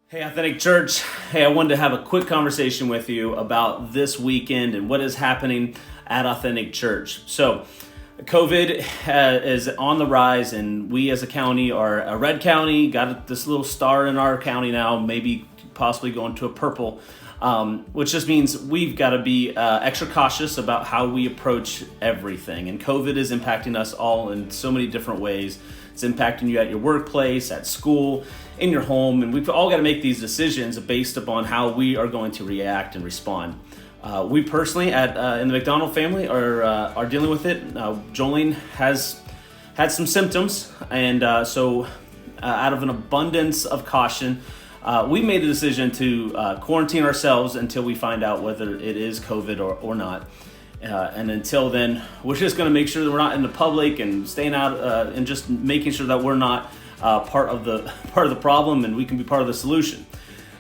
Hey, Authentic Church. Hey, I wanted to have a quick conversation with you about this weekend and what is happening at Authentic Church. So, COVID is on the rise, and we as a county are a red county, got this little star in our county now, maybe possibly going to a purple, which just means we've got to be extra cautious about how we approach everything. And COVID is impacting us all in so many different ways. It's impacting you at your workplace, at school, in your home, and we've all got to make these decisions based upon how we are going to react and respond. We personally, in the McDonald family, are dealing with it. Jolene has had some symptoms, and so out of an abundance of caution, we made the decision to quarantine ourselves until we find out whether it is COVID or not. And until then, we're just going to make sure that we're not in the public and staying out and just making sure that we're not part of the problem, and we can be part of the solution.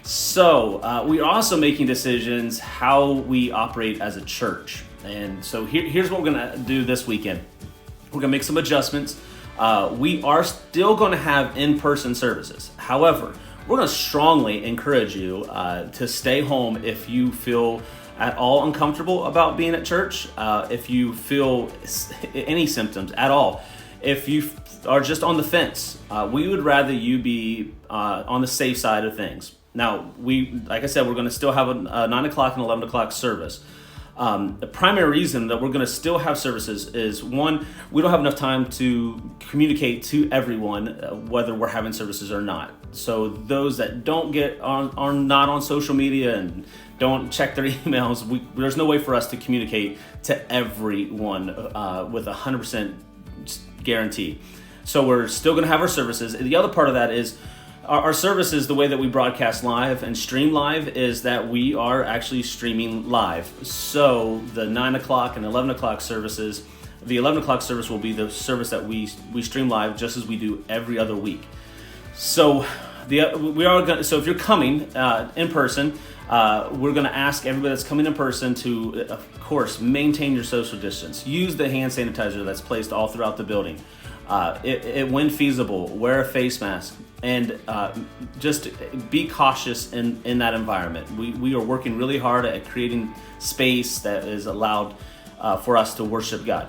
So we are also making decisions how we operate as a church. And so here's what we're going to do this weekend. We're going to make some adjustments. We are still going to have in-person services. However, we're going to strongly encourage you to stay home if you feel at all uncomfortable about being at church, if you feel any symptoms at all, if you are just on the fence, we would rather you be on the safe side of things. Now, like I said, we're going to still have a 9 o'clock and 11 o'clock service. The primary reason that we're going to still have services is, one, we don't have enough time to communicate to everyone whether we're having services or not. So those that don't are not on social media and don't check their emails, there's no way for us to communicate to everyone with 100% guarantee. So we're still going to have our services. The other part of that is our services, the way that we broadcast live and stream live, is that we are actually streaming live. So the 9 o'clock and 11 o'clock services, the 11 o'clock service will be the service that we stream live just as we do every other week. So so if you're coming in person, we're going to ask everybody that's coming in person to, of course, maintain your social distance. Use the hand sanitizer that's placed all throughout the building. When feasible, wear a face mask, and just be cautious in that environment. We are working really hard at creating space that is allowed for us to worship God.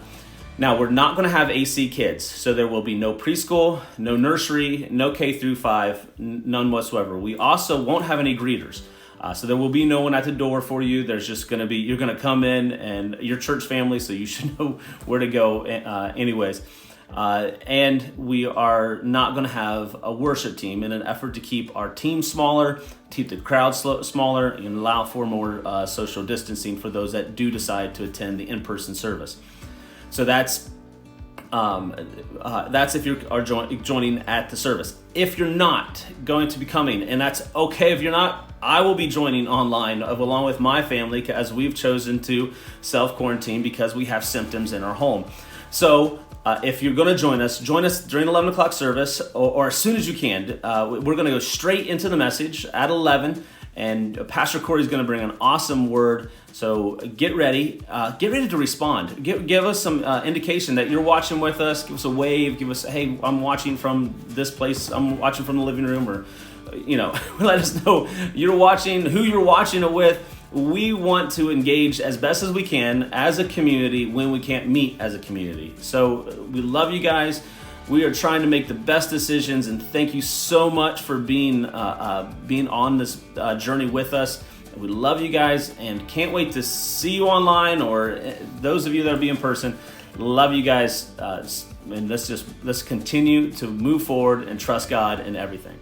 Now, we're not going to have AC kids, so there will be no preschool, no nursery, no K through 5, none whatsoever. We also won't have any greeters. So there will be no one at the door for you. There's just going to be, you're going to come in and your church family, so you should know where to go anyways. And we are not going to have a worship team in an effort to keep our team smaller, keep the crowd smaller, and allow for more social distancing for those that do decide to attend the in-person service. So that's if you are joining at the service. If you're not going to be coming, and that's okay if you're not, I will be joining online along with my family, as we've chosen to self-quarantine because we have symptoms in our home. So if you're going to join us during 11 o'clock service or as soon as you can. We're going to go straight into the message at 11, and Pastor Corey is going to bring an awesome word. So get ready to respond. Give us some indication that you're watching with us. Give us a wave. Give us, hey, I'm watching from this place. I'm watching from the living room, or let us know you're watching, who you're watching it with. We want to engage as best as we can as a community when we can't meet as a community. So we love you guys. We are trying to make the best decisions, and thank you so much for being on this journey with us. We love you guys and can't wait to see you online, or those of you that will be in person. Love you guys, and let's continue to move forward and trust God in everything.